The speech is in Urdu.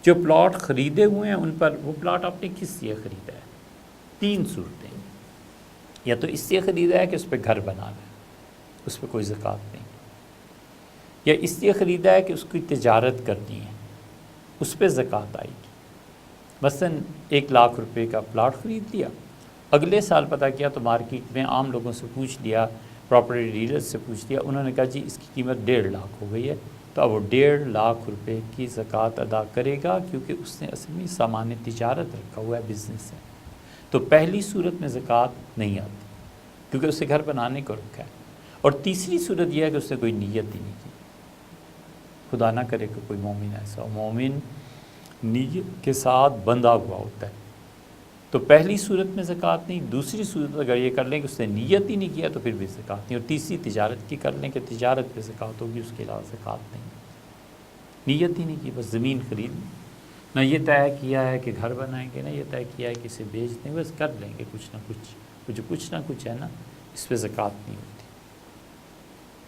جو پلاٹ خریدے ہوئے ہیں ان پر، وہ پلاٹ آپ نے کس لیے خریدا ہے؟ 3 صورتیں، یا تو اس لیے خریدا ہے کہ اس پہ گھر بنانا ہے، اس پہ کوئی زکوٰۃ نہیں، یا اس لیے خریدا ہے کہ اس کی تجارت کرنی ہے، اس پہ زکوٰۃ آئے گی۔ مثلاً 1 لاکھ روپے کا پلاٹ خرید لیا، اگلے سال پتہ کیا تو مارکیٹ میں عام لوگوں سے پوچھ لیا، پراپرٹی ڈیلر سے پوچھ لیا، انہوں نے کہا جی اس کی قیمت 1.5 لاکھ ہو گئی ہے، تو اب وہ 1.5 لاکھ روپے کی زکوٰۃ ادا کرے گا، کیونکہ اس نے اصل میں سامان تجارت رکھا ہوا ہے، بزنس ہے۔ تو پہلی صورت میں زکوٰۃ نہیں آتی، کیونکہ اسے گھر بنانے کو رکھا ہے۔ اور تیسری صورت یہ ہے کہ اس نے کوئی نیت ہی نہیں کی، خدا نہ کرے کہ کوئی مومن ایسا ہو، مومن نیت کے ساتھ بندھا ہوا ہوتا ہے، تو پہلی صورت میں زکوٰۃ نہیں، دوسری صورت اگر یہ کر لیں کہ اس نے نیت ہی نہیں کیا تو پھر بھی زکوٰۃ نہیں، اور تیسری تجارت کی کر لیں کہ تجارت پہ زکوٰۃ ہوگی، اس کے علاوہ زکوٰۃ نہیں، نیت ہی نہیں کی، بس زمین خرید لی، نہ یہ طے کیا ہے کہ گھر بنائیں گے، نہ یہ طے کیا ہے کہ اسے بیچ دیں، بس کر لیں گے کچھ نہ کچھ، جو کچھ نہ کچھ ہے نا، اس پہ زکوٰۃ نہیں ہوتی۔